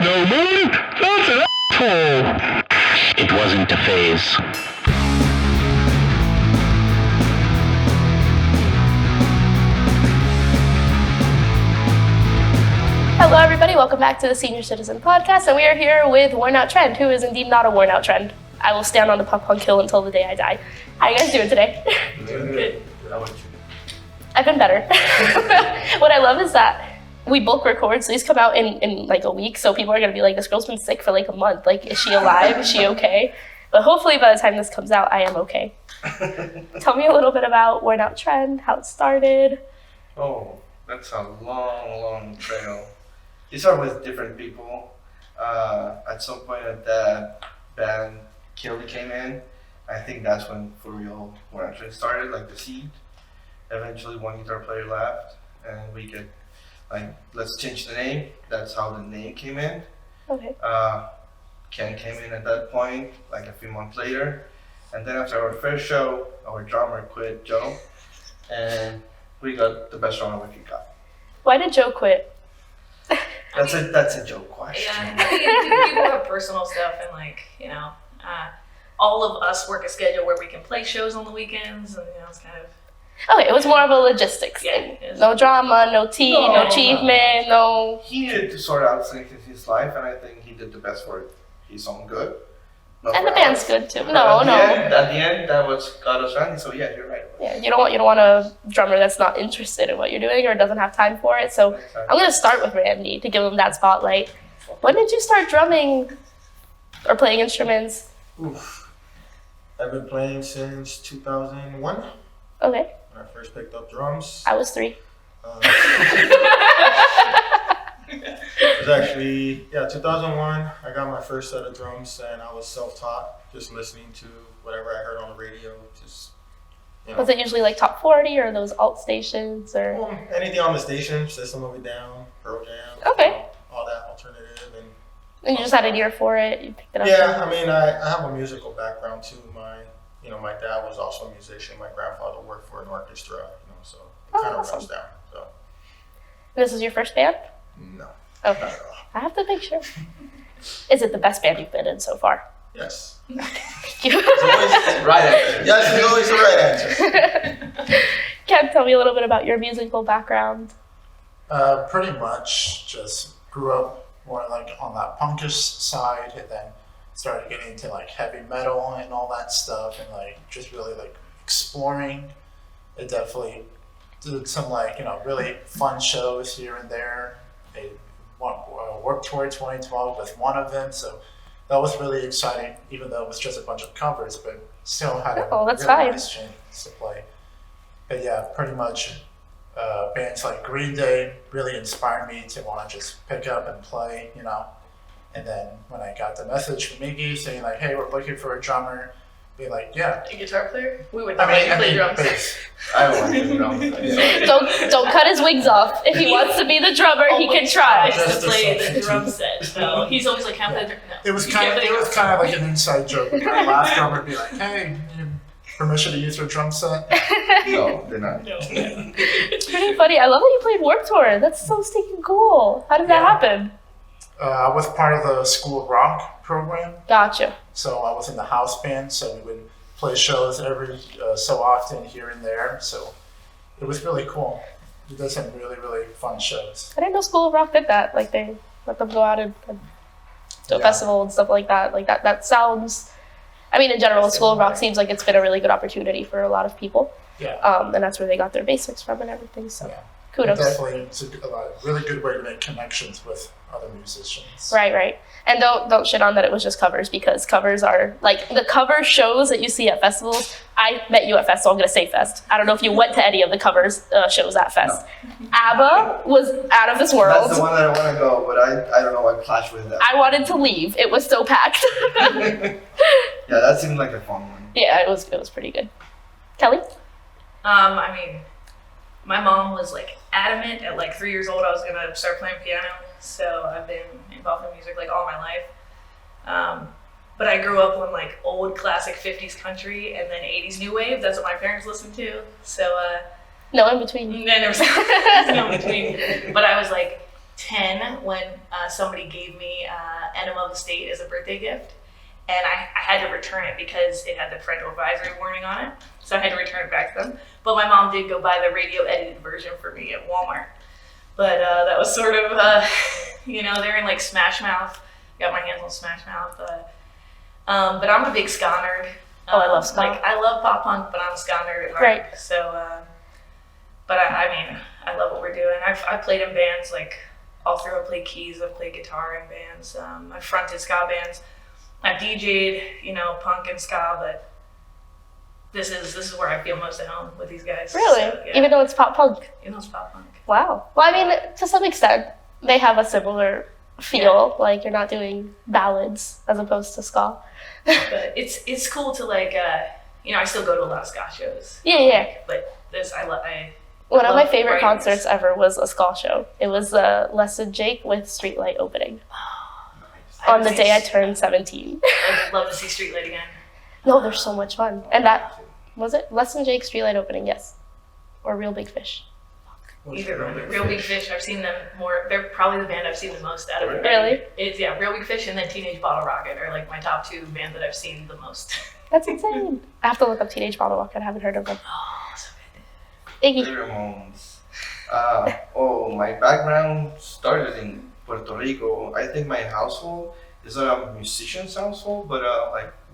no man, that's an asshole. It wasn't a phase. Hello everybody, welcome back to the Senior Citizen Podcast, and we are here with Worn Out Trend, who is indeed not a worn out trend. I will stand on the punk hill until the day I die. How are you guys doing today? Good. I've been better. What I love is that we bulk record, so these come out in like a week, so people are going to be like, this girl's been sick for like a month. Like, is she alive? Is she okay? But hopefully by the time this comes out, I am okay. Tell me a little bit about Worn Out Trend, how it started. Oh, that's a long trail. You start with different people. At some point that band Killy came in, I think that's when for real Worn Out Trend started, like the seed. Eventually one guitar player left and we could like, let's change the name. That's how the name came in. Okay. Ken came in at that point, like a few months later. And then after our first show, our drummer quit, Joe, and we got the best drummer we could got. Why did Joe quit? That's a joke question. Yeah, people have personal stuff, and like, you know, all of us work a schedule where we can play shows on the weekends, and you know, it's kind of. Okay, it was more of a logistics thing. No drama, no tea, no achievement, no. He needed to sort out things in his life, and I think he did the best for his own good. And the band's good too. At the end, that was got us running. So yeah, you're right. Yeah, you don't want a drummer that's not interested in what you're doing or doesn't have time for it. So I'm gonna start with Randy to give him that spotlight. When did you start drumming or playing instruments? Oof. I've been playing since 2001. Okay. When I first picked up drums. I was 3. It was actually, 2001. I got my first set of drums and I was self-taught, just listening to whatever I heard on the radio. Just, you know. Was it usually like top 40 or those alt stations or? Well, anything on the station, System of a Down, Pearl Jam. Okay. All that alternative. And you just had an ear for it, you picked it up? Yeah, I mean, I have a musical background too. My dad was also a musician. My grandfather worked for an orchestra, so it kind of awesome. runs down. So. This is your first band? No. Okay. Not at all. I have to make sure. Is it the best band you've been in so far? Yes. Thank you. It's always the right answer. Yes, it's always the right answer. Can you tell me a little bit about your musical background? Pretty much just grew up more like on that punkish side, and then started getting into like heavy metal and all that stuff, and like just really like exploring. It definitely did some like, really fun shows here and there. I worked toward 2012 with one of them, so that was really exciting, even though it was just a bunch of covers, but still had a really nice chance to play. But yeah, pretty much bands like Green Day really inspired me to want to just pick up and play, And then when I got the message from Iggy saying like, hey, we're looking for a drummer, be like, yeah. A guitar player? We would play drums. Bass. I want to drums. Don't cut his wigs off. If he wants to be the drummer, he can try. To play the drum set, so he's always like, "Can I play the drum?" No. It was kind of like an inside joke. My last drummer would be like, hey, you have permission to use your drum set? No, they're not. No. It's pretty funny. I love that you played Warped Tour. That's so stinking cool. How did that happen? I was part of the School of Rock program. Gotcha. So I was in the house band, so we would play shows every so often here and there. So it was really cool. We did some really, really fun shows. I didn't know School of Rock did that. Like they let them go out and to a festival and stuff like that. Like that sounds, in general, School of Rock seems like it's been a really good opportunity for a lot of people. Yeah. And that's where they got their basics from and everything. So kudos. Definitely, it's a really good way to make connections with other musicians. Right. And don't shit on that it was just covers, because covers are like the cover shows that you see at festivals. I met you at Fest, so I'm gonna say Fest. I don't know if you went to any of the covers shows at Fest. No. ABBA was out of this world. That's the one that I want to go, but I don't know why Clash with that. I wanted to leave. It was so packed. Yeah, that seemed like a fun one. Yeah, it was pretty good. Kelly? My mom was like adamant at like 3 years old I was gonna start playing piano, so I've been involved in music like all my life. But I grew up on like old classic 50s country and then 80s new wave. That's what my parents listened to. So no in between. And there was no in between. But I was like 10 when somebody gave me Enema of the State as a birthday gift. And I had to return it because it had the parental advisory warning on it. So I had to return it back to them. But my mom did go buy the radio edited version for me at Walmart. But that was sort of, they're in like Smash Mouth. Got my hands on Smash Mouth. But I'm a big ska nerd. I love ska. Like, I love pop punk, but I'm a ska nerd at heart. Right. So, but I love what we're doing. I've played in bands like all through. I played keys. I've played guitar in bands. I've fronted ska bands. I've DJ'd, punk and ska, but this is where I feel most at home with these guys. Really? So, yeah. Even though it's pop punk? Even though it's pop punk. Wow. Well, I mean, to some extent, they have a similar feel. Yeah. Like, you're not doing ballads as opposed to ska. But it's cool to, like, I still go to a lot of ska shows. Yeah. But this, one of my favorite concerts ever was a ska show. It was Les and Jake with Streetlight opening. On the day I turned 17. I'd love to see Streetlight again. No, they're so much fun. And that, was it? Les and Jake Streetlight opening, yes. Or Real Big Fish. Either Real Big Fish, I've seen them more. They're probably the band I've seen the most out of it. Really? It's Real Big Fish and then Teenage Bottle Rocket are like my top two bands that I've seen the most. That's insane. I have to look up Teenage Bottle Rocket. I haven't heard of them. Oh, so good. Iggy. Ramones. My background started in Puerto Rico. I think my household is a musician's household, but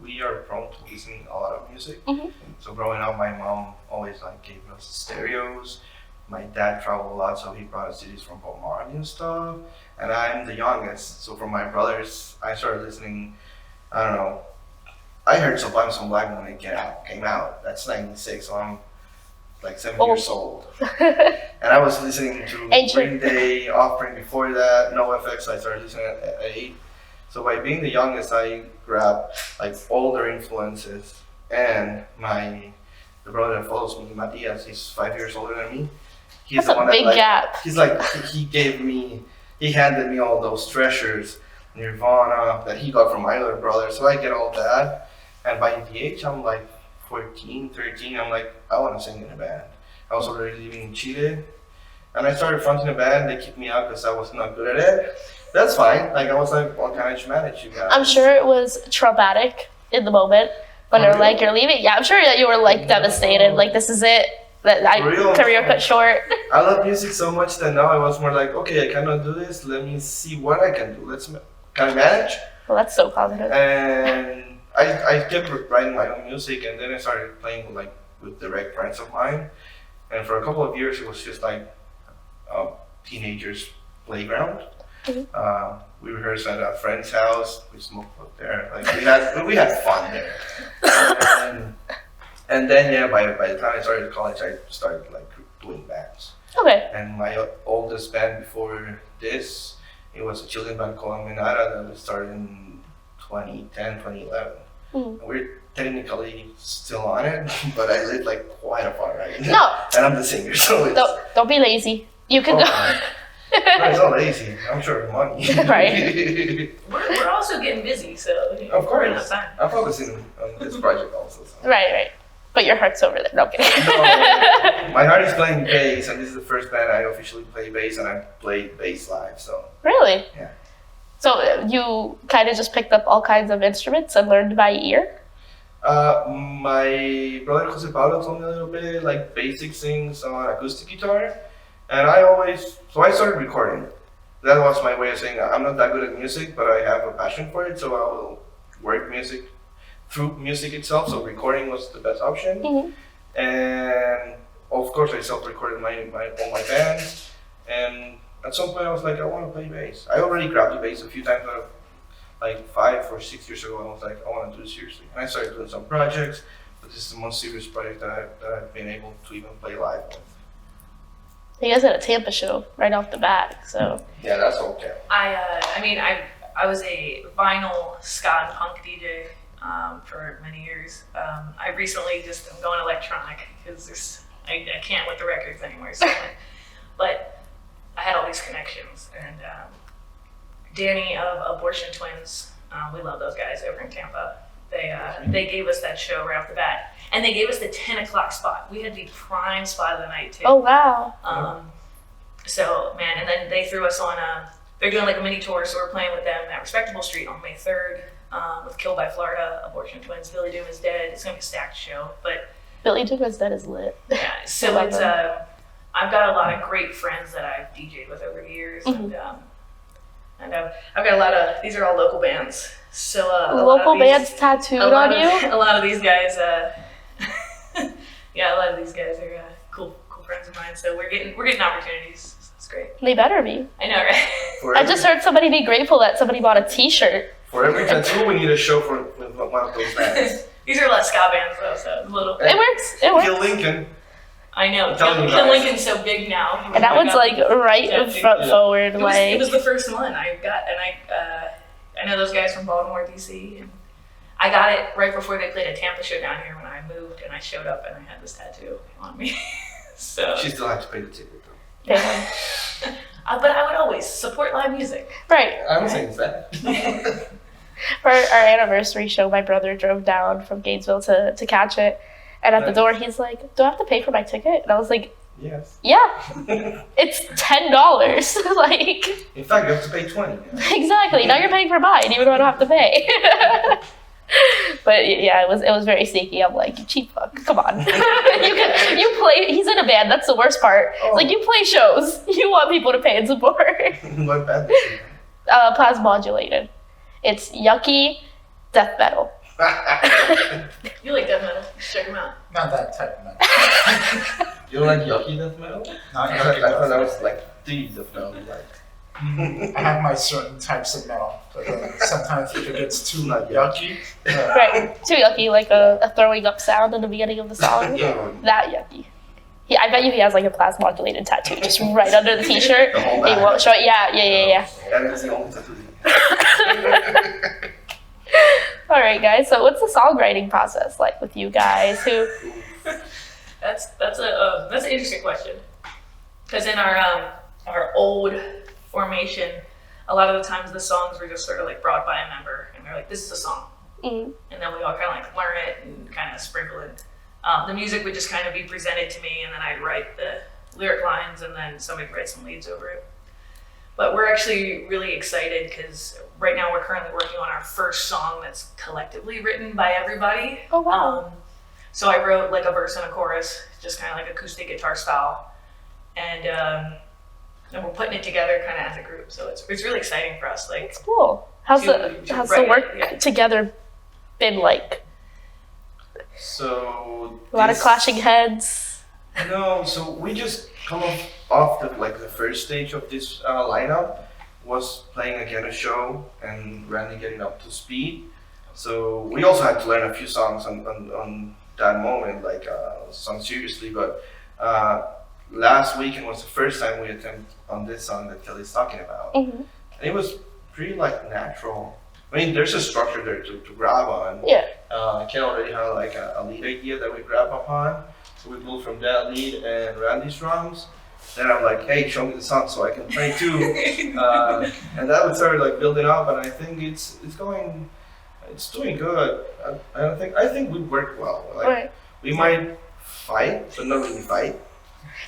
we are prone to listening a lot of music. Mm-hmm. So growing up, my mom always gave us stereos. My dad traveled a lot, so he brought us CDs from Bob Marley and stuff. And I'm the youngest, so from my brothers, I started listening. I don't know. I heard Sublime Some Black when it came out. That's 96, so I'm like 7 years old. And I was listening to Green Day, Offspring before that, NoFX. I started listening at 8. So by being the youngest, I grabbed like older influences. And the brother that follows me, Matias, he's 5 years older than me. He's That's a big gap. He's like, he handed me all those treasures, Nirvana, that he got from my other brother. So I get all that. And by the age I'm like 14, 13, I'm like, I want to sing in a band. I was already living in Chile. And I started fronting a band. They kicked me out because I was not good at it. That's fine. Like, I was like, what can I manage, you guys? I'm sure it was traumatic in the moment when they're like, you're leaving. Yeah, I'm sure that you were like devastated. Like, this is it. Career cut short. I love music so much that now I was more like, okay, I cannot do this. Let me see what I can do. Can I manage? Well, that's so positive. And I kept writing my own music, and then I started playing with direct friends of mine. And for a couple of years, it was just like a teenagers' playground. Mm-hmm. We rehearsed at a friend's house. We smoked up there. Like we had fun there. And then by the time I started college, I started doing bands. Okay. And my oldest band before this, it was a Chilean band called Menara that started in 2010, 2011. Mm. We're technically still on it, but I live quite afar right now. No. And I'm the singer, so don't be lazy. You can go. No, it's not lazy. I'm sure of money. Right. We're also getting busy, so of course. Enough time. I'm focusing on this project also. So. Right. But your heart's over there. No, I'm kidding. No, my heart is playing bass, and this is the first band I officially play bass, and I played bass live. So. Really? Yeah. So you kind of just picked up all kinds of instruments and learned by ear? My brother Jose Paulo told me a little bit, basic things on acoustic guitar. And I started recording. That was my way of saying I'm not that good at music, but I have a passion for it, so I will work music through music itself. So recording was the best option. Mm-hmm. And of course I self-recorded all my bands. And at some point I was like, I want to play bass. I already grabbed the bass a few times, but 5 or 6 years ago, I was like, I want to do it seriously. And I started doing some projects, but this is the most serious project that I've been able to even play live with. You guys had a Tampa show right off the bat, so. Yeah, that's okay. I was a vinyl ska and punk DJ for many years. I recently I'm going electronic because I can't with the records anymore. So but I had all these connections, and Danny of Abortion Twins, we love those guys over in Tampa. They gave us that show right off the bat, and they gave us the 10 o'clock spot. We had the prime spot of the night too. Oh wow! So, man, and then they threw us on they're doing like a mini tour, so we're playing with them at Respectable Street on May 3rd with Killed by Florida, Abortion Twins, Billy Doom is Dead. It's going to be a stacked show, but... Billy Doom is Dead is lit. Yeah, so it's... I've got a lot of great friends that I've DJ'd with over the years, and I've got a lot of... These are all local bands. So local bands tattooed on you? A lot of these guys... yeah, a lot of these guys are cool friends of mine, so we're getting opportunities. It's great. They better be. I know, right? I just heard somebody be grateful that somebody bought a t-shirt. For every tattoo, we need a show with one of those bands. These are a lot of ska bands, though, so a little... It works. It works. Kill Lincoln. I know. Telling you Kill guys. Lincoln's so big now. And that one's like right front forward, It was the first one I got, and I know those guys from Baltimore, DC, and I got it right before they played a Tampa show down here when I moved, and I showed up and I had this tattoo on me. So. She still has to pay the ticket, though. Damn. But I would always support live music. Right. I'm saying it's that. For our anniversary show, my brother drove down from Gainesville to catch it. And at the door, he's like, do I have to pay for my ticket? And I was like, Yes. yeah. It's $10. Like, In fact, you have to pay 20. Yeah. exactly. Now you're paying for mine, even though I don't have to pay. But yeah, it was very sneaky. I'm like, you cheap fuck, come on. you play, he's in a band, that's the worst part. Oh. Like, you play shows, you want people to pay and support. What band is she? Plasma modulated. It's yucky death metal. You like death metal? Check them out. Not that type of metal. You don't like yucky death metal? Not I yucky thought that death was like the death metal. Like. I have my certain types of metal, but then sometimes if it gets too Not yucky, Right, too yucky, like a throwing up sound in the beginning of the song. Yeah. That yucky. I bet you he has like a plasma modulated tattoo just right under the t-shirt. The whole He back. won't show it. Yeah. That is the only tattoo. All right, guys. So, what's the songwriting process like with you guys? Who? That's an interesting question. Because in our old formation, a lot of the times the songs were just sort of like brought by a member, and they're like, "This is a song," Mm, and then we all kind of like learn it and kind of sprinkle it. The music would just kind of be presented to me, and then I'd write the lyric lines, and then somebody would write some leads over it. But we're actually really excited because right now we're currently working on our first song that's collectively written by everybody. Oh, wow. So I wrote like a verse and a chorus, just kind of like acoustic guitar style, and we're putting it together kind of as a group. So it's really exciting for us. Like, it's cool. How's to the write work it, yeah. together been like? So A lot of clashing heads. No, so we just come off the first stage of this lineup was playing again a show and Randy getting up to speed. So we also had to learn a few songs on that moment, like songs seriously. But last weekend was the first time we attempted on this song that Kelly's talking about, Mm-hmm. and it was pretty like natural. I mean, there's a structure there to grab on. Yeah. Ken already had like a lead idea that we grab upon. So we pulled from that lead and Randy's drums. Then I'm like, hey, show me the song so I can play too. And that would start like building up, and I think it's doing good. I think we work well. Like, Right. we might fight, but not really fight.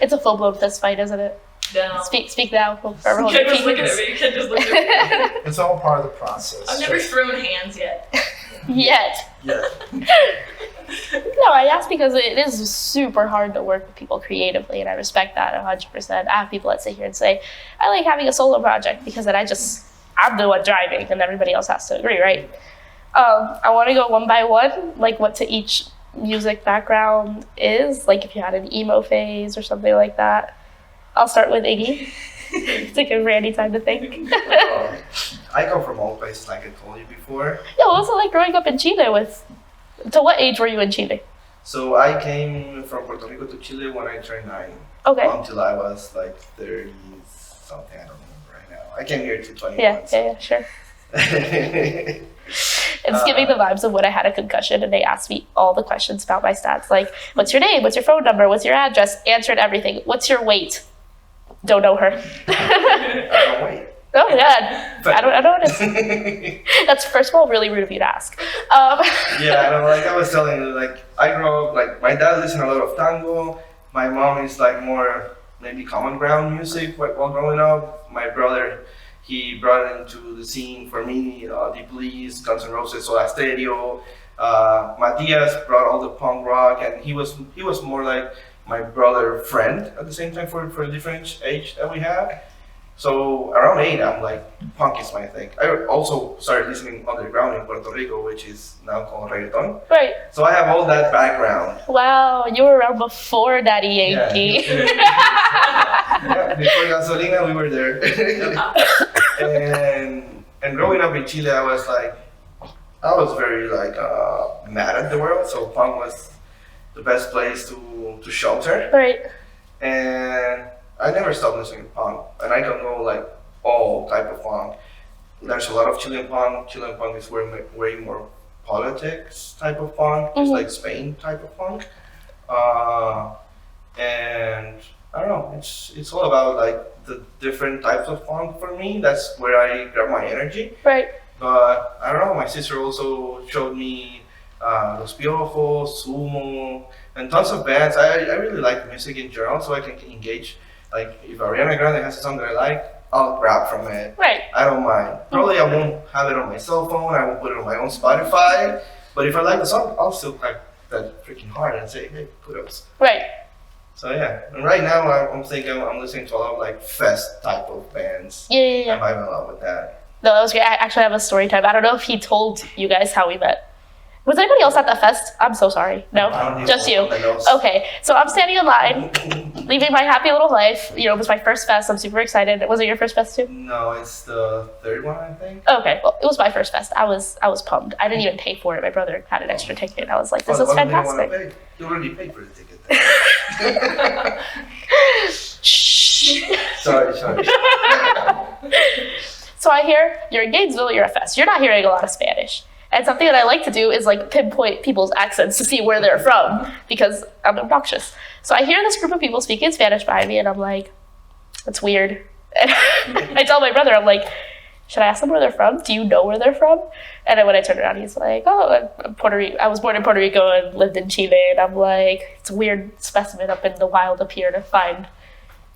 It's a full blown fist fight, isn't it? no. Speak now. Forever You hold can't your just look at peace. me. You can't just look at me. it's all part of the process. I've never thrown hands yet. Yet. Yeah. No, I asked because it is super hard to work with people creatively, and I respect that 100%. I have people that sit here and say, I like having a solo project because then I'm the one driving and everybody else has to agree, right? I want to go one by one, like what to each music background is, like if you had an emo phase or something like that. I'll start with Iggy to give Randy time to think. I come from all places, like I told you before. Yeah, what was it like growing up in Chile to what age were you in Chile? So I came from Puerto Rico to Chile when I turned 9. Okay. Until I was like 30 something, I don't remember right now. I came here to 21. Yeah, sure. It's giving the vibes of when I had a concussion and they asked me all the questions about my stats. Like, what's your name? What's your phone number? What's your address? Answered everything. What's your weight? Don't know her. I don't wait. Oh, yeah. I don't know. That's, first of all, really rude of you to ask. Yeah, I know, like I was telling you, like I grew up, like my dad listened a lot of tango. My mom is like more maybe common ground music while growing up. My brother, he brought it into the scene for me, The Police, Guns N' Roses, Soda Stereo. Matias brought all the punk rock, and he was more like my brother friend at the same time for a different age that we have. So around 8, I'm like, punk is my thing. I also started listening underground in Puerto Rico, which is now called reggaeton. Right. So I have all that background. Wow, you were around before Daddy Yankee. Yeah, before Gasolina, we were there. and growing up in Chile, I was very mad at the world. So punk was the best place to shelter. Right. And I never stopped listening to punk, and I can go like all type of punk. There's a lot of Chilean punk. Chilean punk is way more politics type of punk, just like Spain type of punk. And I don't know, it's all about like the different types of punk for me. That's where I grab my energy. Right. But I don't know, my sister also showed me Los Piojos, Sumo, and tons of bands. I really like music in general, so I can engage. Like, if Ariana Grande has a song that I like, I'll grab from it. Right. I don't mind. Probably I won't have it on my cell phone, I won't put it on my own Spotify, but if I like the song, I'll still type that freaking hard and say, hey, kudos. Right. So yeah, and right now I'm listening to a lot of like fest type of bands. Yeah. I'm vibing a lot with that. No, that was great. I actually have a story time. I don't know if he told you guys how we met. Was anybody else at the fest? I'm so sorry. No? Just you. Okay. So I'm standing in line, living my happy little life. You know, it was my first fest. I'm super excited. Was it your first fest too? No, it's the third one, I think. Okay. Well, it was my first fest. I was pumped. I didn't even pay for it. My brother had an extra ticket. I was like, this is fantastic. You already paid for the ticket. Shh. Sorry. So I hear you're in Gainesville, you're a fest. You're not hearing a lot of Spanish. And something that I like to do is like pinpoint people's accents to see where they're from because I'm obnoxious. So I hear this group of people speaking Spanish behind me and I'm like, that's weird. And I tell my brother, I'm like, should I ask them where they're from? Do you know where they're from? And then when I turn around, he's like, oh, I'm Puerto Rico. I was born in Puerto Rico and lived in Chile. And I'm like, it's a weird specimen up in the wild up here to find,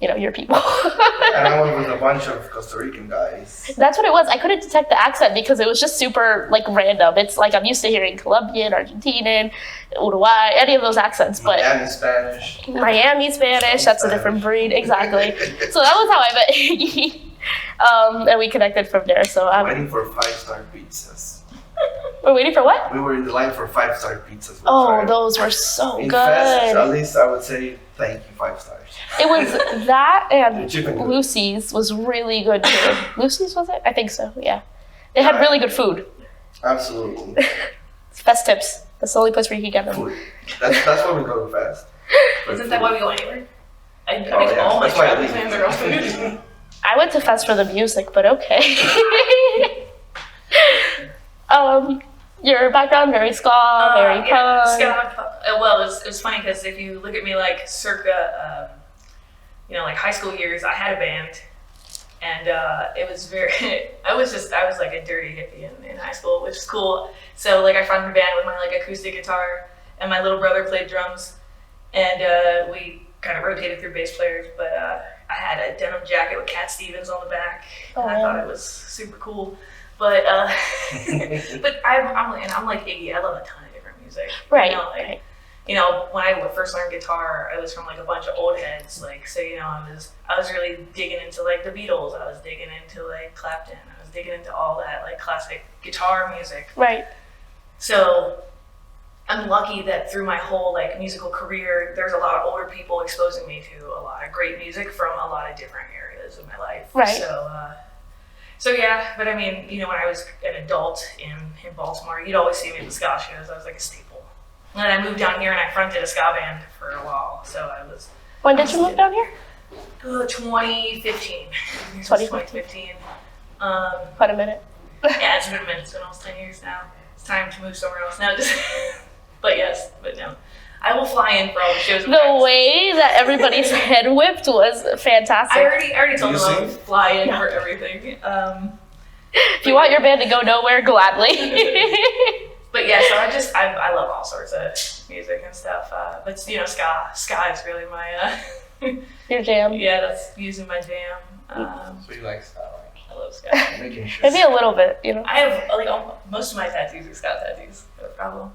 your people. And I went with a bunch of Costa Rican guys. That's what it was. I couldn't detect the accent because it was just super random. It's like I'm used to hearing Colombian, Argentinian, Uruguay, any of those accents. But Miami Spanish, that's a different breed, exactly. So that was how I met Iggy. And we connected from there. So I'm waiting for 5-star pizzas. We're waiting for what? We were in the line for 5-star pizzas. Oh, those were so good. Fest, at least I would say thank you, 5 stars. It was that and Lucy's was really good too. Lucy's, was it? I think so, yeah. They had really good food. Absolutely. Fest tips. That's the only place where you can get them. Food. That's why we go to Fest. Isn't that why we go anywhere? I make yeah. all my That's why I travel leave. plans around food. I went to Fest for the music, but okay. Your background, very ska, very punk. Yeah, ska. Well, it was funny because if you look at me like circa, like high school years, I had a band, and it was very. I was like a dirty hippie in high school, which is cool. So like I formed a band with my acoustic guitar, and my little brother played drums, and we kind of rotated through bass players. But I had a denim jacket with Cat Stevens on the back, and I thought it was super cool. But but I'm like Iggy. I love a ton of different music. Right. When I first learned guitar, I was from a bunch of old heads. I was really digging into the Beatles. I was digging into Clapton. I was digging into all that classic guitar music. Right. So I'm lucky that through my whole musical career, there's a lot of older people exposing me to a lot of great music from a lot of different areas of my life. Right. So yeah, but I mean, when I was an adult in Baltimore, you'd always see me at the ska shows. I was like a staple. And then I moved down here and I fronted a ska band for a while. So I was. When did you move down here? 2015. 2015. Quite a minute. Yeah, it's been a minute. It's been almost 10 years now. It's time to move somewhere else now. But no. I will fly in for all the shows. The way that everybody's head whipped was fantastic. I already told them I would fly in for everything. If you want your band to go nowhere, gladly. But yeah, so I love all sorts of music and stuff. But ska is really Your jam. Yeah, that's using my jam. So you like styling. I love ska. Making sure. Maybe a little bit, you know. I have like most of my tattoos are ska tattoos. No problem.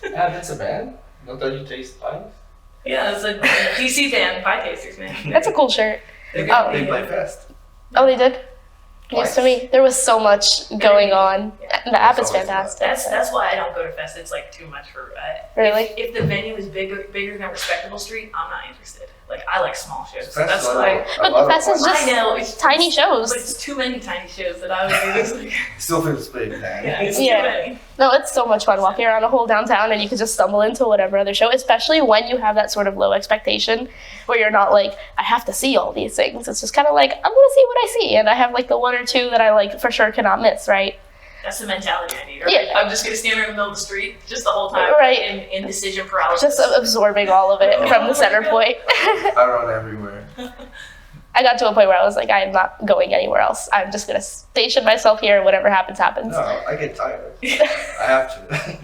Ah, that's a band? Not that you taste pies? Yeah, it's a DC fan, pie tasters, man. That's a cool shirt. They Oh. play fest. Oh, they did? News to me. There was so much going on. The app is fantastic. That's why I don't go to fest. It's like too much for. Really? If the venue is bigger than Respectable Street, I'm not interested. Like I like small shows. Fest That's is why. like a But lot the of fest is fun. just I know it's tiny shows. But it's too many tiny shows that I would do this. Like, Still feels big, man. yeah, it's Yeah. too many. No, it's so much fun walking around a whole downtown and you can just stumble into whatever other show, especially when you have that sort of low expectation where you're not like, I have to see all these things. It's just kind of like, I'm going to see what I see. And I have like the one or two that I like for sure cannot miss, right? That's the mentality I need. Right? Yeah. I'm just gonna stand there in the middle of the street just the whole time, Right. in indecision paralysis. Just absorbing all of it from the center point. I run everywhere. I got to a point where I was like, I am not going anywhere else. I'm just going to station myself here. Whatever happens, happens. No, I get tired. I have to.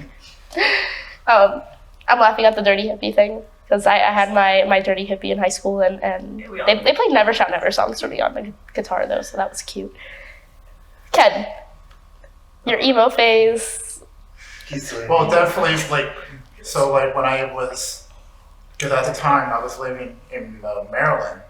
I'm laughing at the Dirty Hippie thing because I had my Dirty Hippie in high school and Yeah, we all they do. played Never Shout Never songs for me on the guitar though, so that was cute. Ken, your emo phase. He's doing Well, definitely, like, so, like, when I was, because at the time I was living in Maryland,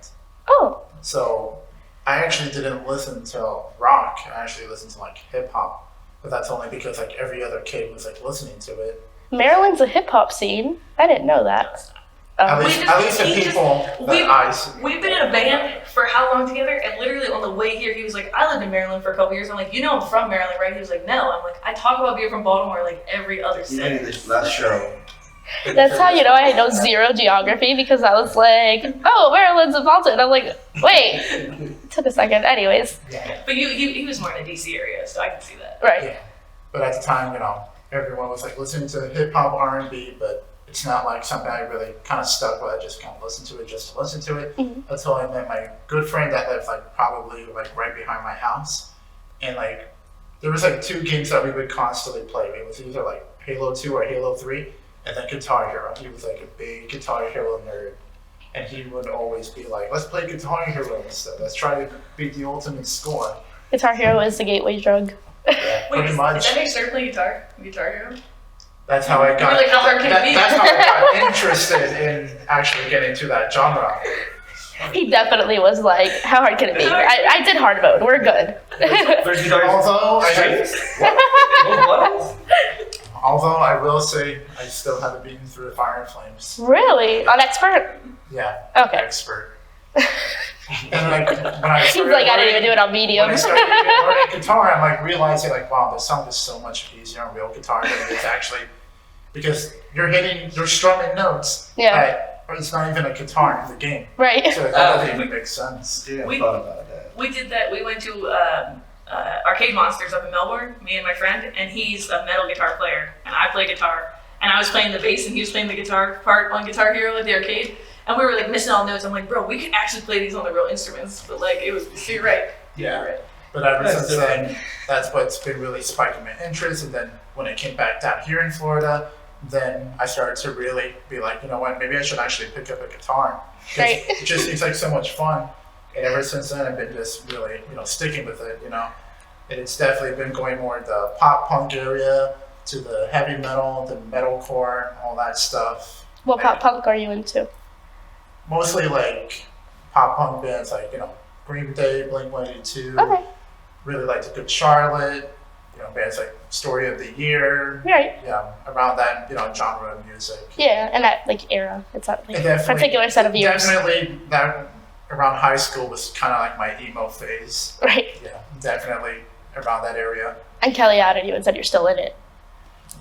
Oh, so I actually didn't listen to rock. I actually listened to, like, hip-hop, but that's only because, like, every other kid was, like, listening to it. Maryland's a hip hop scene. I didn't know that. At Um, least, We at just- least the he just- people we- that I see. We've been in a band for how long together? And literally on the way here, he was like, I lived in Maryland for a couple years. I'm like, you know I'm from Maryland, right? He was like, no. I'm like, I talk about being from Baltimore like every other Even city. in this last show. That's how you know I know zero geography because I was like, oh, Maryland's in Baltimore. And I'm like, wait, it took a second. Anyways, But he was more in the DC area, so I can see that. right. Yeah. But at the time, everyone was, like, listening to hip-hop, R&B, but it's not, like, something I really kind of stuck with. I just kind of listened to it just to listen to it Mhm. until I met my good friend that lived, like, probably, like, right behind my house. And, like, there was, like, two games that we would constantly play. It was either, like, Halo 2 or Halo 3, and then Guitar Hero. He was, like, a big Guitar Hero nerd. And he would always be like, let's play Guitar Hero instead. Let's try to beat the ultimate score. Guitar Hero is the gateway drug. Yeah, Wait, pretty is much. that how you started playing guitar? Guitar Hero? That's how I got. You're like, how hard can it be? That's how I got interested in actually getting into that genre. He definitely was like, how hard can it be? I did hard mode. We're good. There's guitars. Although What? although I will say I still haven't been through the fire and flames. Really? On expert? Yeah, Okay. expert. And like when I He's started like, I didn't even learning- do it on when medium. I started learning guitar, I'm like realizing like, wow, this sound is so much easier on real guitar than it is actually, because you're strumming notes. Yeah. But it's not even a guitar in the game, Right. so that doesn't even make sense. Didn't We- thought about that. We did that. We went to Arcade Monsters up in Melbourne, me and my friend, and he's a metal guitar player, and I play guitar. And I was playing the bass, and he was playing the guitar part on Guitar Hero at the arcade. And we were like missing all notes. I'm like, bro, we could actually play these on the real instruments. But like, it was, so you're right. Yeah. You're right. But ever That's since then, that's what's been really spiking my interest. And then when I came back down here in Florida, then I started to really be like, you know what, maybe I should actually pick up a guitar. 'Cause Right. It just seems like so much fun. And ever since then, I've been just really, sticking with it, And it's definitely been going more the pop punk area to the heavy metal, the metalcore, all that stuff. What pop punk are you into? Mostly like pop punk bands like, Green Day, Blink-182. Okay. Really like the Good Charlotte, bands like Story of the Year. Right. Yeah, around that, genre of music. Yeah, and that like era. It's not like And a particular set of years. Definitely that around high school was kind of like my emo phase. Right. Yeah, definitely around that area. And Kelly outed you and said you're still in it.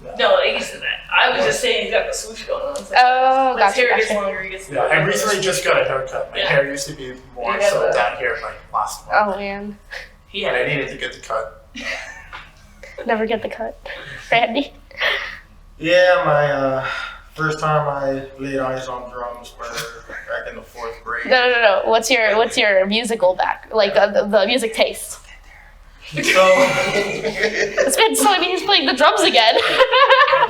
Yeah. No, he said that. I was just saying he's got the swoosh going on. So Oh, his gotcha, hair gets gotcha. longer, he gets Yeah, I recently just got a haircut. My Yeah. hair used to be more Yeah, so but- down here like last month. Oh man, He But I had needed to get the cut. never get the cut. Randy. Yeah, my first time I laid eyes on drums were back in the 4th grade. No. What's your musical like the music taste? So This man's telling me he's playing the drums again.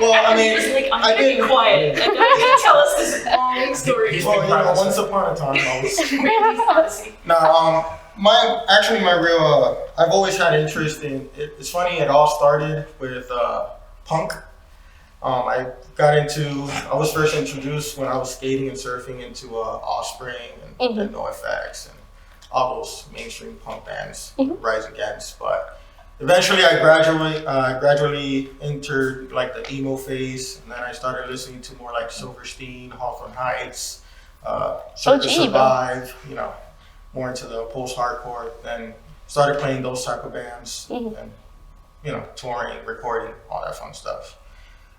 Well, I mean, Just like, I'm I gonna be didn't. quiet. I know you tell us this long story. Well, once upon a time, I was. Randy's Odyssey. No, my real, I've always had interest in. It's funny. It all started with punk. I was first introduced when I was skating and surfing into Offspring and NoFX and all those mainstream punk bands, Rise Against. But eventually, I gradually entered like the emo phase, and then I started listening to more like Silverstein, Hawthorne Heights, Circus Survive. You know, more into the post-hardcore. Then started playing those type of bands, and you know, touring, recording, all that fun stuff.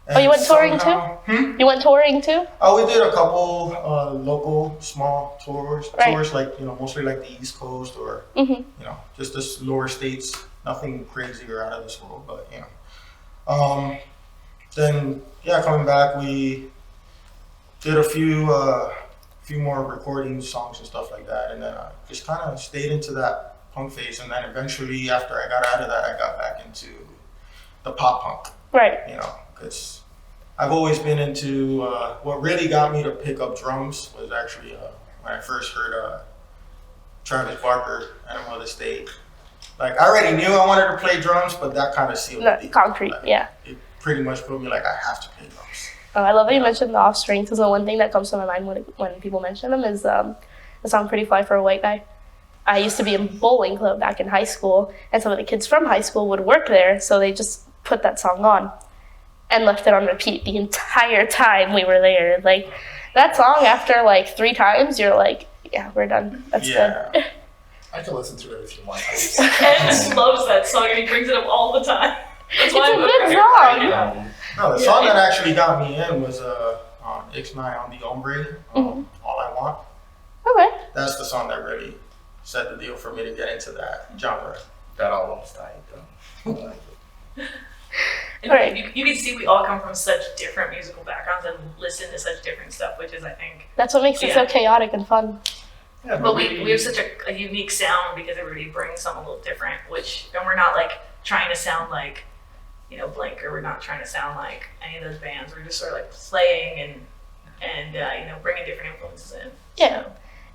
Oh, you went touring too? You went touring too? Oh, we did a couple local small tours. Right. Tours like, you know, mostly like the East Coast or, you know, just the lower states. Nothing crazy or out of this world, but, you know. Then, yeah, coming back, we did a few more recording songs and stuff like that. And then I just kind of stayed into that punk phase. And then eventually, after I got out of that, I got back into the pop punk. Right. You know, because I've always been into, what really got me to pick up drums was actually when I first heard Travis Barker, Animal of the State. Like, I already knew I wanted to play drums, but that kind of sealed the deal. Concrete, like, yeah. It pretty much put me like, I have to play drums. Oh, I love that you mentioned the Offspring, because the one thing that comes to my mind when people mention them is the song Pretty Fly for a White Guy. I used to be in bowling club back in high school, and some of the kids from high school would work there, so they just put that song on and left it on repeat the entire time we were there. Like, that song, after like 3 times, you're like, yeah, we're done. That's good. I can listen to it if you want. Ed loves that song and he brings it up all the time. That's why It's a I'm good over here song. crying. No, the song that actually got me in was Ixnay on the Ombre, All I Want. Okay. That's the song that really set the deal for me to get into that genre. That album's tight though. And Right. you can see we all come from such different musical backgrounds and listen to such different stuff, which is, I think, That's what makes it so chaotic and fun. Yeah, but we have such a unique sound because everybody brings something a little different, and we're not like trying to sound like, you know, Blink, or we're not trying to sound like any of those bands. We're just sort of like playing and you know, bringing different influences in. Yeah.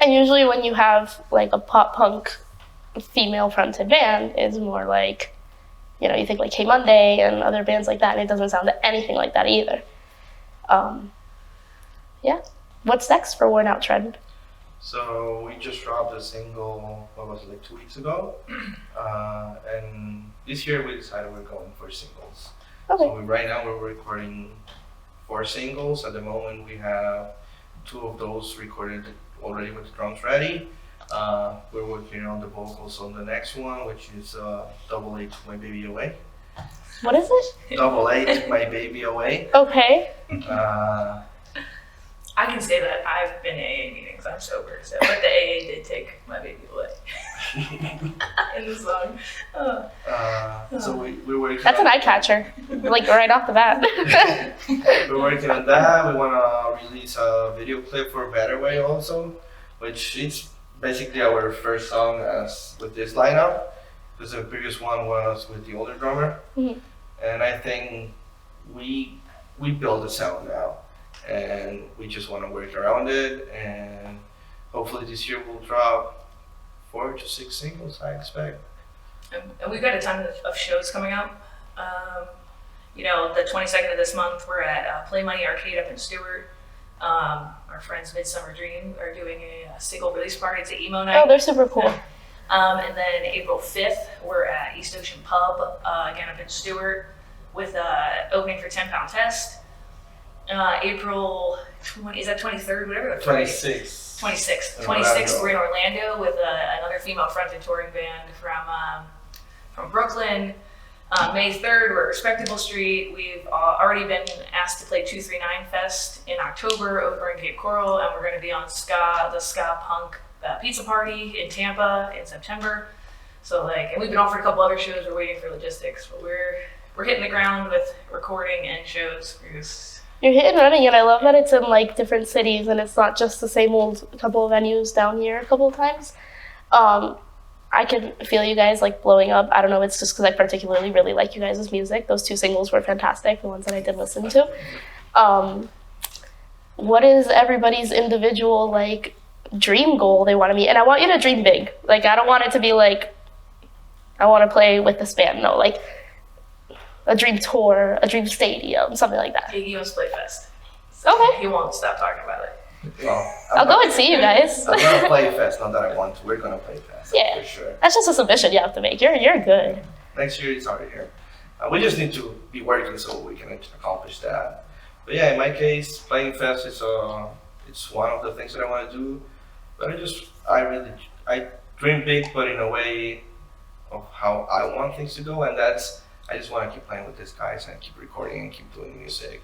And usually when you have like a pop punk female fronted band, it's more like, you know, you think like Hey Monday and other bands like that, and it doesn't sound anything like that either. Yeah. What's next for Worn Out Trend? So we just dropped a single, what was it, like 2 weeks ago? And this year we decided we're going for singles. Okay. So right now we're recording 4 singles. At the moment we have 2 of those recorded already with the drums ready. We're working on the vocals on the next one, which is Double A Took My Baby Away. What is it? Double A Took My Baby Away. Okay. I can say that I've been to AA meetings. I'm sober, so but the AA did take my baby away in the song. So we're working. That's on an eye catcher, like right off the bat. We're working on that. We want to release a video clip for Better Way also, which is basically our first song as with this lineup, because the previous one was with the older drummer. And I think we build a sound now, and we just want to work around it, and hopefully this year we'll drop 4 to 6 singles, I expect. And we've got a ton of shows coming up. You know, the 22nd of this month, we're at Play Money Arcade up in Stewart. Our friends Midsummer Dream are doing a single release party. It's an emo night. Oh, they're super cool. And then April 5th, we're at East Ocean Pub, again up in Stewart, with opening for 10 Pound Test. April 20, is that 23rd? Whatever the 26. 26th. In 26th, Orlando. we're in Orlando with another female-fronted touring band from Brooklyn. May 3rd, we're at Respectable Street. We've already been asked to play 239 Fest in October over in Cape Coral, and we're going to be on the Ska Punk Pizza Party in Tampa in September. So and we've been offered a couple other shows. We're waiting for logistics, but we're hitting the ground with recording and shows. You're hitting running, and I love that it's in like different cities, and it's not just the same old couple of venues down here a couple of times. I can feel you guys like blowing up. I don't know, it's just because I particularly really like you guys' music. Those 2 singles were fantastic, the ones that I did listen to. What is everybody's individual like dream goal they want to meet? And I want you to dream big. Like, I don't want it to be like, I want to play with this band. No, like a dream tour, a dream stadium, something like that. He wants to play Fest. Okay. He won't stop talking about it. Well, I'll go and see you guys. I'm gonna play Fest, not that I want to. We're gonna play Fest. Yeah. For sure. That's just a submission you have to make. You're good. Next year it's already here. We just need to be working so we can accomplish that. But yeah, in my case, playing Fest is it's one of the things that I want to do. But I dream big, but in a way of how I want things to go, and that's I just want to keep playing with these guys and keep recording and keep doing music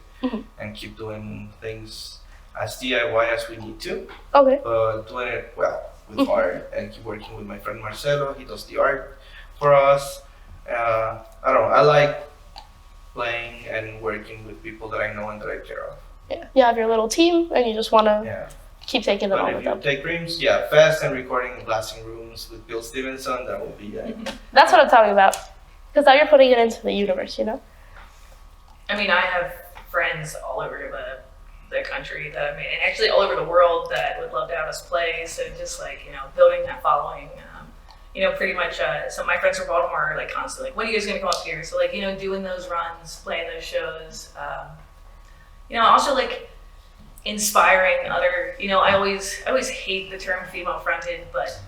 and keep doing things as DIY as we need to. Okay. But doing it well with art and keep working with my friend Marcelo. He does the art for us. I don't know. I like playing and working with people that I know and that I care of. Yeah. You have your little team and you just want to keep taking them But on if with you them. take dreams, Fast and recording in blasting rooms with Bill Stevenson, that will be That's what I'm talking about. Because now you're putting it into the universe, you know? I mean, I have friends all over the country that and actually all over the world that would love to have us play. So just like, building that following, pretty much, some of my friends from Baltimore are like constantly like, when are you guys going to come up here? So like, doing those runs, playing those shows, also like inspiring other, I always hate the term female fronted, but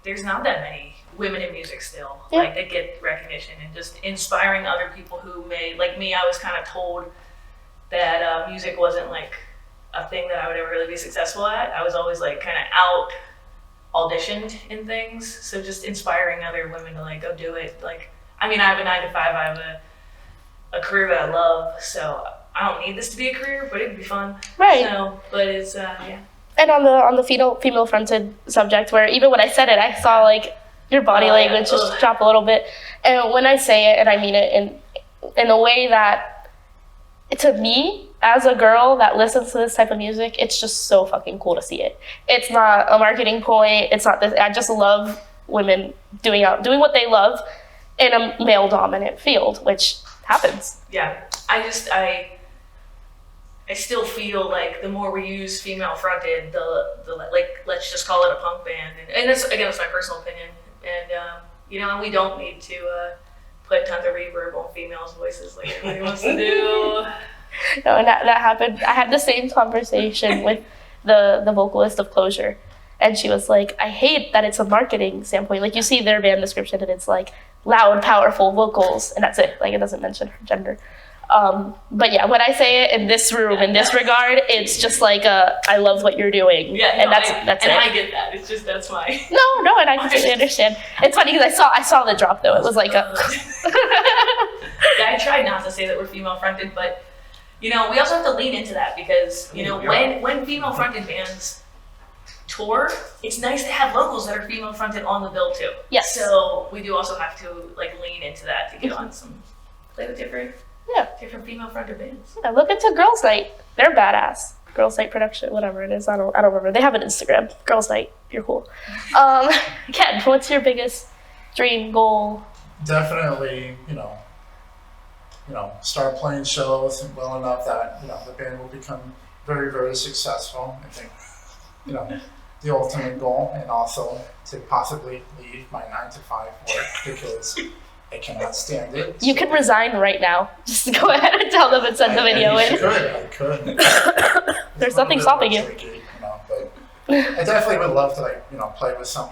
there's not that many women in music still, like that get recognition, and just inspiring other people who may, like me, I was kind of told that music wasn't like a thing that I would ever really be successful at. I was always like kind of out auditioned in things. So just inspiring other women to like go do it. Like, I mean, I have a 9 to 5, I have a career that I love, so I don't need this to be a career, but it'd be fun. Right. So, but it's yeah. And on the female fronted subject, where even when I said it, I saw like your body language just drop a little bit. And when I say it, and I mean it in a way that, to me, as a girl that listens to this type of music, it's just so fucking cool to see it. It's not a marketing point. It's not this. I just love women doing what they love in a male dominant field, which happens. Yeah, I still feel like the more we use female fronted, the like, let's just call it a punk band, and that's my personal opinion, and and we don't need to put tons of reverb on females' voices like everybody wants to do. No, and that happened. I had the same conversation with the vocalist of Closure, and she was like, I hate that it's a marketing standpoint. Like, you see their band description and it's like loud, powerful vocals, and that's it. Like, it doesn't mention her gender. But yeah, when I say it in this room, in this regard, it's just like I love what you're doing. Yeah, and that's and it. I get that. It's just that's my No, and I completely understand. It's funny because I saw the drop though. It was like a. Yeah, I tried not to say that we're female fronted, but we also have to lean into that because when female fronted bands tour, it's nice to have vocals that are female fronted on the bill too. Yes. So we do also have to like lean into that to get on some play with different female fronted bands. Yeah, look into Girls Night. They're badass. Girls Night Production, whatever it is. I don't remember. They have an Instagram. Girls Night. You're cool. Ken, what's your biggest dream goal? Definitely, start playing shows well enough that the band will become very, very successful. I think the ultimate goal, and also to possibly leave my 9 to 5 work because I cannot stand it. You can resign right now. Just go ahead and tell them and send the video in. I could. There's nothing stopping you. But I definitely would love to play with some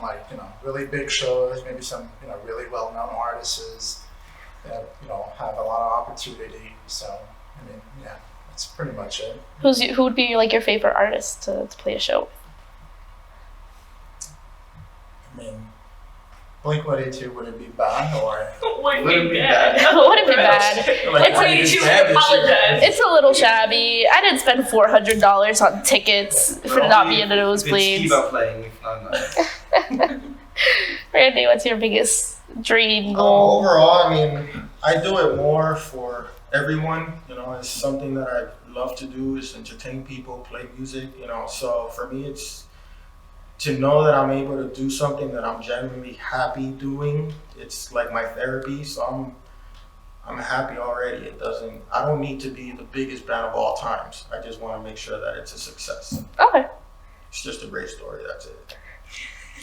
really big shows, maybe some really well-known artists that have a lot of opportunity. So I mean, yeah, that's pretty much it. Who would be like your favorite artist to play a show? I mean, Blink-182 wouldn't be bad, or Wouldn't be bad. Wouldn't be bad. Apologize. It's a little shabby. I didn't spend $400 on tickets for not being in the nosebleeds. Keep on playing, if not. Randy, what's your biggest dream goal? Overall, I mean, I do it more for everyone. It's something that I love to do, is entertain people, play music. So for me, to know that I'm able to do something that I'm genuinely happy doing, it's like my therapy. So I'm happy already. I don't need to be the biggest band of all times. I just want to make sure that it's a success. Okay. It's just a great story. That's it.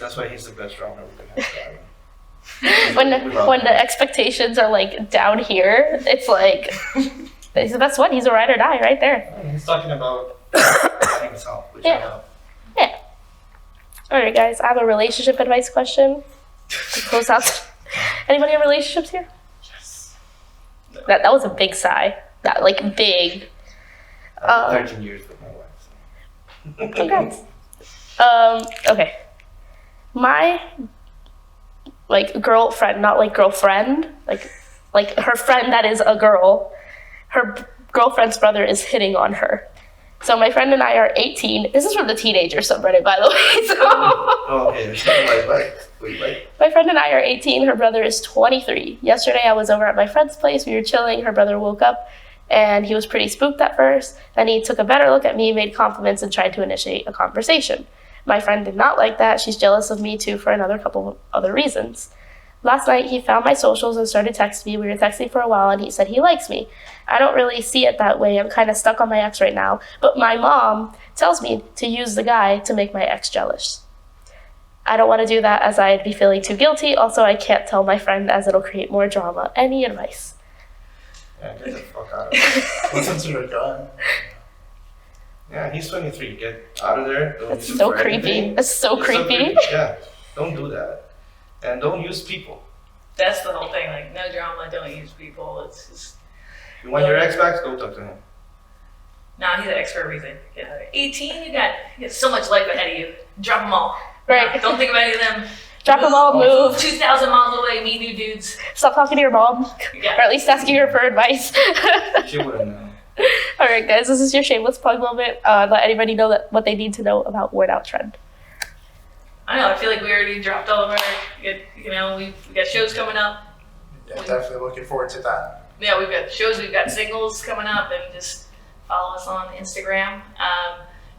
That's why he's the best drummer we can have. When the expectations are like down here, it's like he's the best one. He's a ride or die right there. He's talking about finding himself, which I love. Yeah. All right, guys. I have a relationship advice question to close out. Anybody in relationships here? Yes. That was a big sigh. That like big. 13 years with my wife. So. Congrats. Okay. My like girlfriend, not like girlfriend, like her friend that is a girl. Her girlfriend's brother is hitting on her. So my friend and I are 18. This is from the teenager subreddit, by the way. So Oh, okay. It's not wait. my friend and I are 18. Her brother is 23. Yesterday I was over at my friend's place. We were chilling. Her brother woke up and he was pretty spooked at first. Then he took a better look at me, made compliments, and tried to initiate a conversation. My friend did not like that. She's jealous of me too for another couple of other reasons. Last night, he found my socials and started texting me. We were texting for a while, and he said he likes me. I don't really see it that way. I'm kind of stuck on my ex right now. But my mom tells me to use the guy to make my ex jealous. I don't want to do that as I'd be feeling too guilty. Also, I can't tell my friend as it'll create more drama. Any advice? Yeah, get the fuck out of there. Listen to your gun. Yeah, he's 23. Get out of there. Don't That's use it so for creepy. anything. That's so It's creepy. Yeah, don't do that. And don't use people. That's the whole thing. Like, no drama, don't use people. It's just, You want your ex back? Go talk to him. nah, he's an ex for a reason. Yeah, 18, you got so much life ahead of you. Drop them all. Right. Don't think about any of them. Drop them all, move. 2,000 miles away, meet new dudes. Stop talking to your mom. Yeah. Or at least asking her for advice. She wouldn't know. All right, guys, this is your shameless plug moment. Let anybody know what they need to know about Word Out Trend. I know, I feel like we already dropped all of our, we got shows coming up. Yeah, definitely looking forward to that. Yeah, we've got shows, we've got singles coming up, and just follow us on Instagram,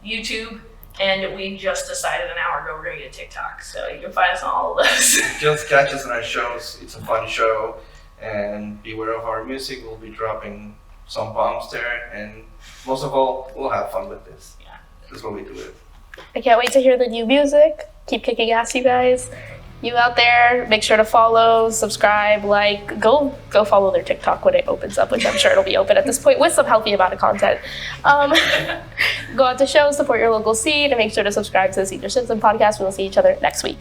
YouTube, and we just decided an hour ago we're going to get TikTok, so you can find us on all of those. Just catch us on our shows. It's a fun show. And beware of our music. We'll be dropping some bombs there. And most of all, we'll have fun with this. Yeah. That's what we do it. I can't wait to hear the new music. Keep kicking ass, you guys. You out there, make sure to follow, subscribe, like, go follow their TikTok when it opens up, which I'm sure it'll be open at this point with some healthy amount of content. Go out to shows, support your local scene, and make sure to subscribe to the Senior Citizen Podcast. We'll see each other next week.